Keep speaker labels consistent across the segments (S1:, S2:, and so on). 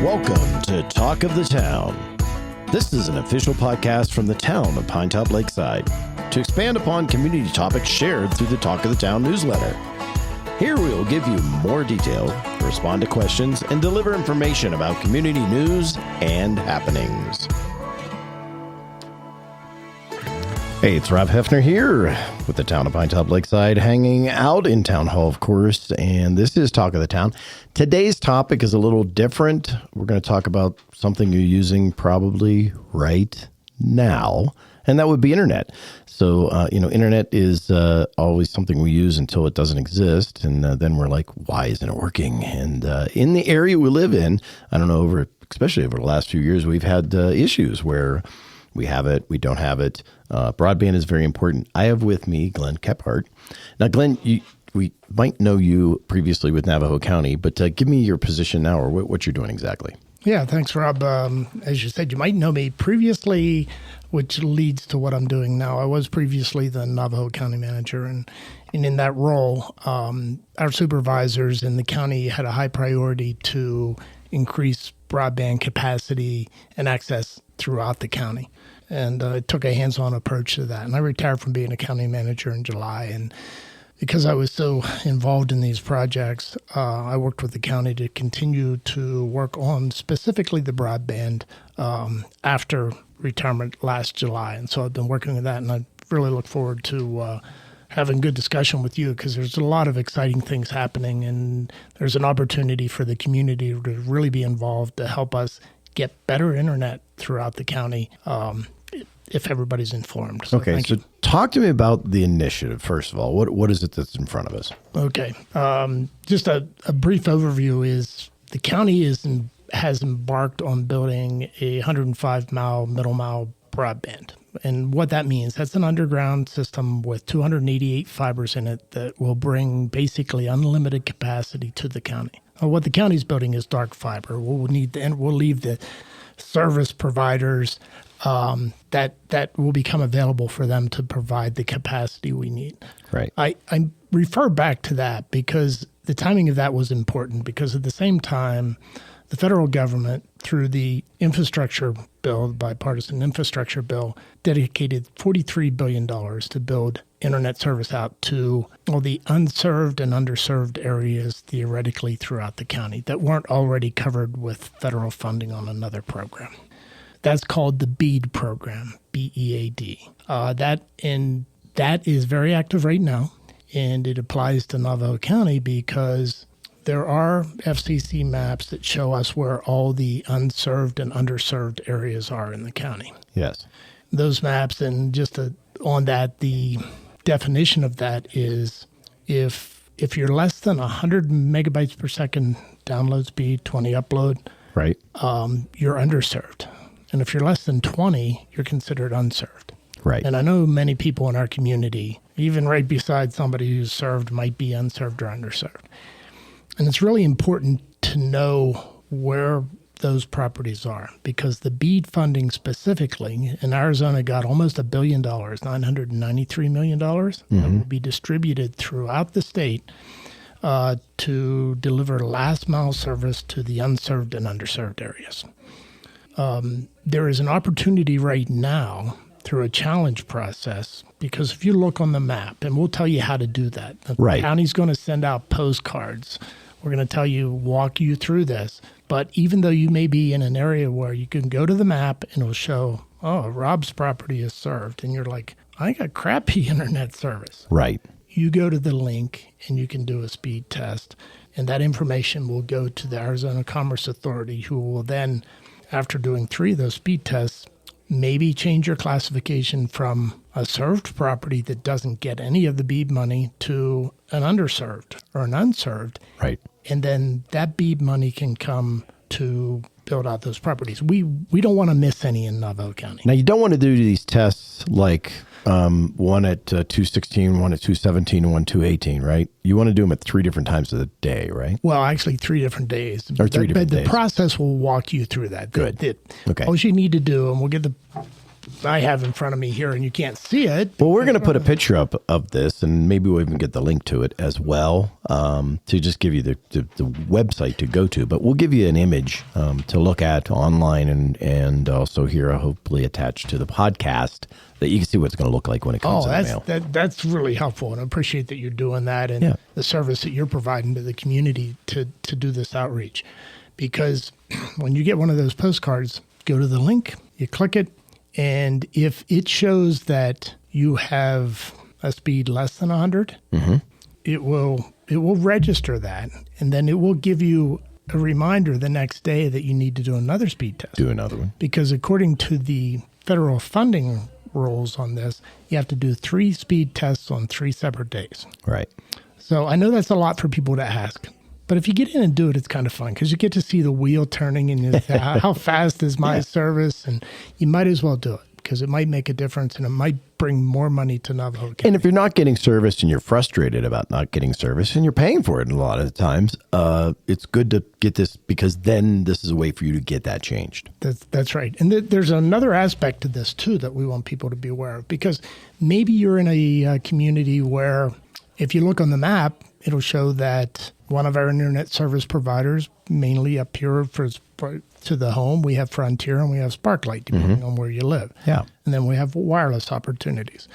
S1: Welcome to Talk of the Town. This is an official podcast from the town of Pinetop-Lakeside to expand upon community topics shared through the Talk of the Town newsletter. Here we will give you more detail, respond to questions, and deliver information about community news and happenings. Hey, it's Rob Hefner here with the town of Pinetop-Lakeside, hanging out in Town Hall, of course, and this is Talk of the Town. Today's topic is a little different. We're going to talk about something you're using probably right now, and that would be internet. So, internet is always something we use until it doesn't exist, and then we're like, why isn't it working? And in the area we live in, I don't know, especially over the last few years, we've had issues where we have it, we don't have it. Broadband is very important. I have with me Glenn Kephart. Now, Glenn, we might know you previously with Navajo County, but give me your position now or what you're doing exactly.
S2: Yeah, thanks, Rob. As you said, you might know me previously, which leads to what I'm doing now. I was previously the Navajo County manager, and in that role, our supervisors in the county had a high priority to increase broadband capacity and access throughout the county. And I took a hands-on approach to that. And I retired from being a county manager in July. And because I was so involved in these projects, I worked with the county to continue to work on specifically the broadband after retirement last July. And so I've been working with that, and I really look forward to having good discussion with you because there's a lot of exciting things happening, and there's an opportunity for the community to really be involved to help us get better internet throughout the county if everybody's informed. So
S1: okay, so talk to me about the initiative, first of all. What is it that's in front of us?
S2: Okay, just a brief overview is the county has embarked on building a 105-mile middle mile broadband. And what that means, that's an underground system with 288 fibers in it that will bring basically unlimited capacity to the county. What the county's building is dark fiber. We'll leave the service providers that will become available for them to provide the capacity we need.
S1: Right.
S2: I refer back to that because the timing of that was important because at the same time, the federal government, through the infrastructure bill, bipartisan infrastructure bill, dedicated $43 billion to build internet service out to all the unserved and underserved areas theoretically throughout the county that weren't already covered with federal funding on another program. That's called the BEAD program, B-E-A-D. That is very active right now, and it applies to Navajo County because there are FCC maps that show us where all the unserved and underserved areas are in the county.
S1: Yes.
S2: Those maps, and just on that, the definition of that is if you're less than 100 megabytes per second download speed, 20 upload,
S1: right,
S2: you're underserved. And if you're less than 20, you're considered unserved.
S1: Right.
S2: And I know many people in our community, even right beside somebody who's served, might be unserved or underserved. And it's really important to know where those properties are because the BEAD funding specifically in Arizona got almost $1 billion, $993 million that will be distributed throughout the state to deliver last mile service to the unserved and underserved areas. There is an opportunity right now through a challenge process because if you look on the map, and we'll tell you how to do that. The county's going to send out postcards. We're going to walk you through this. But even though you may be in an area where you can go to the map and it'll show, oh, Rob's property is served. And you're like, I got crappy internet service.
S1: Right.
S2: You go to the link and you can do a speed test. And that information will go to the Arizona Commerce Authority, who will then, after doing 3 of those speed tests, maybe change your classification from a served property that doesn't get any of the BEAD money to an underserved or an unserved.
S1: Right.
S2: And then that BEAD money can come to build out those properties. We don't want to miss any in Navajo County.
S1: Now, you don't want to do these tests like one at 2:16, one at 2:17, and one 2:18, right? You want to do them at 3 different times of the day, right?
S2: Well, actually 3 different days.
S1: Or 3 different days.
S2: The process will walk you through that.
S1: Good. Okay.
S2: All you need to do, and we'll get the I have in front of me here, and you can't see it.
S1: Well, we're going to put a picture up of this, and maybe we'll even get the link to it as well, to just give you the website to go to. But we'll give you an image to look at online, and also here, hopefully attached to the podcast, that you can see what it's going to look like when it comes in the mail.
S2: That's really helpful, and I appreciate that you're doing that and the service that you're providing to the community to do this outreach. Because when you get one of those postcards, go to the link, you click it, and if it shows that you have a speed less than 100, it will register that, and then it will give you a reminder the next day that you need to do another speed test.
S1: Do another one.
S2: Because according to the federal funding rules on this, you have to do 3 speed tests on 3 separate days.
S1: Right.
S2: So I know that's a lot for people to ask. But if you get in and do it, it's kind of fun because you get to see the wheel turning and you say, how fast is my service? And you might as well do it because it might make a difference and it might bring more money to Navajo County.
S1: And if you're not getting service and you're frustrated about not getting service and you're paying for it a lot of the times, it's good to get this because then this is a way for you to get that changed.
S2: That's right. And there's another aspect to this too that we want people to be aware of because maybe you're in a community where if you look on the map, it'll show that one of our internet service providers, mainly up here to the home, we have Frontier and we have Sparklight, depending on where you live.
S1: Yeah.
S2: And then we have wireless opportunities.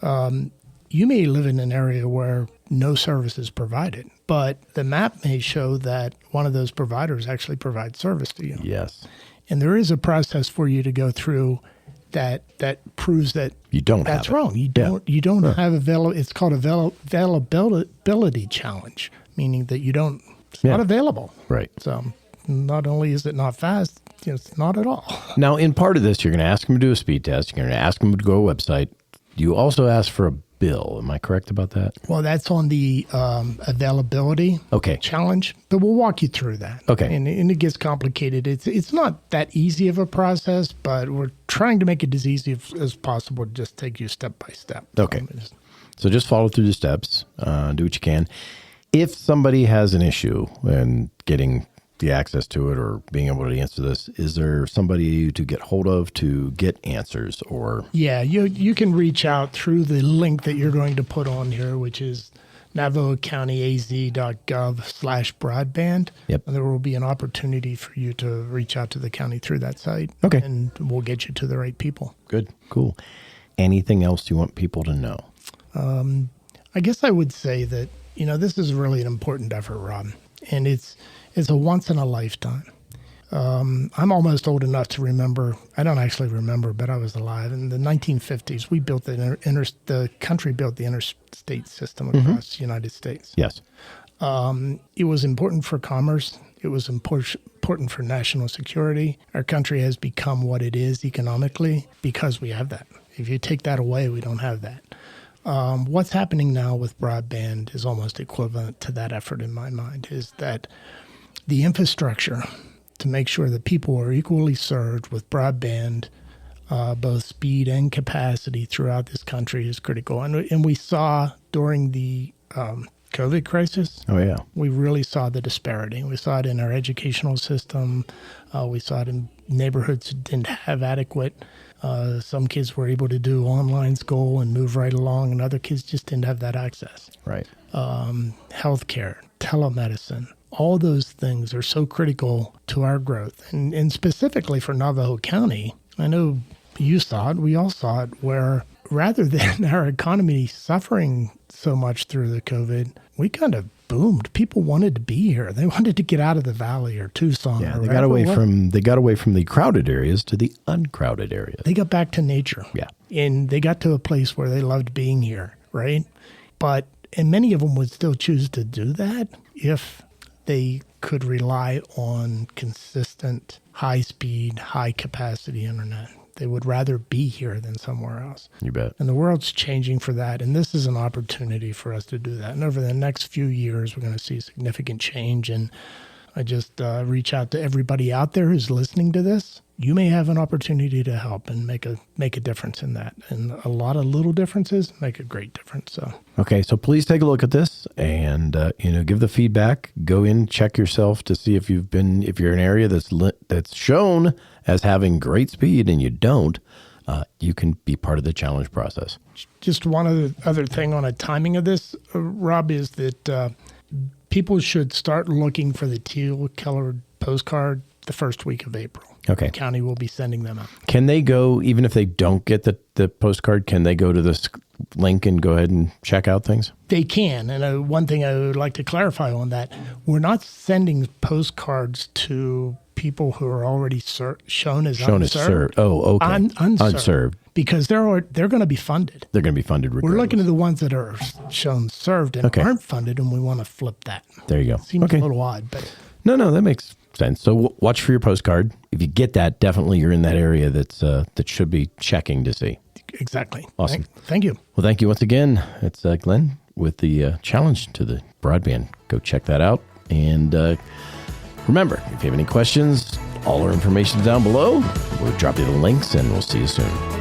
S2: You may live in an area where no service is provided, but the map may show that one of those providers actually provides service to you.
S1: Yes.
S2: And there is a process for you to go through that proves that
S1: you don't
S2: that's
S1: have it.
S2: wrong. You don't have it's called availability challenge, meaning that it's not available.
S1: Right.
S2: So not only is it not fast, it's not at all.
S1: Now, in part of this, you're going to ask them to do a speed test. You're going to ask them to go to a website. You also ask for a bill. Am I correct about that?
S2: Well, that's on the availability challenge, but we'll walk you through that.
S1: Okay.
S2: And it gets complicated. It's not that easy of a process, but we're trying to make it as easy as possible to just take you step by step.
S1: Okay. So just follow through the steps. Do what you can. If somebody has an issue in getting the access to it or being able to answer this, is there somebody to get hold of to get answers or? Yeah,
S2: you can reach out through the link that you're going to put on here, which is navajocountyaz.gov/broadband.
S1: Yep.
S2: And there will be an opportunity for you to reach out to the county through that site.
S1: Okay.
S2: And we'll get you to the right people.
S1: Good. Cool. Anything else you want people to know?
S2: I guess I would say that, this is really an important effort, Rob, and it's a once in a lifetime. I'm almost old enough to remember. I don't actually remember, but I was alive in the 1950s. We built the country built the interstate system across the United States.
S1: Yes.
S2: It was important for commerce. It was important for national security. Our country has become what it is economically because we have that. If you take that away, we don't have that. What's happening now with broadband is almost equivalent to that effort in my mind, is that the infrastructure to make sure that people are equally served with broadband, both speed and capacity throughout this country is critical. And we saw during the COVID crisis, we really saw the disparity. We saw it in our educational system. We saw it in neighborhoods that didn't have adequate. Some kids were able to do online school and move right along, and other kids just didn't have that access.
S1: Right.
S2: Healthcare, telemedicine, all those things are so critical to our growth. And specifically for Navajo County, I know you saw it, we all saw it, where rather than our economy suffering so much through the COVID, we kind of boomed. People wanted to be here. They wanted to get out of the valley or Tucson.
S1: Yeah,
S2: or
S1: they got away from the crowded areas to the uncrowded areas.
S2: They got back to nature.
S1: Yeah.
S2: And they got to a place where they loved being here, right? And many of them would still choose to do that if they could rely on consistent, high-speed, high-capacity internet. They would rather be here than somewhere else.
S1: You bet.
S2: And the world's changing for that, and this is an opportunity for us to do that. And over the next few years, we're going to see significant change. And I just reach out to everybody out there who's listening to this. You may have an opportunity to help and make a difference in that. And a lot of little differences make a great difference. So
S1: okay, so please take a look at this and give the feedback. Go in, check yourself to see if you're in an area that's shown as having great speed and you don't. you can be part of the challenge process.
S2: Just one other thing on a timing of this, Rob, is that people should start looking for the teal-colored postcard the first week of April.
S1: Okay.
S2: The county will be sending them out.
S1: Can they go, even if they don't get the postcard, can they go to this link and go ahead and check out things?
S2: They can. And one thing I would like to clarify on that, we're not sending postcards to people who are already shown as unserved.
S1: Oh, okay.
S2: Unserved. Because they're going to be funded.
S1: They're going to be funded regardless.
S2: We're looking at the ones that are shown served and aren't funded, and we want to flip that.
S1: There you go.
S2: Seems a little odd, but...
S1: No, that makes sense. So watch for your postcard. If you get that, definitely you're in that area that should be checking to see.
S2: Exactly.
S1: Awesome.
S2: Thank you.
S1: Well, thank you once again. It's Glenn with the challenge to the broadband. Go check that out. And remember, if you have any questions, all our information is down below. We'll drop you the links, and we'll see you soon.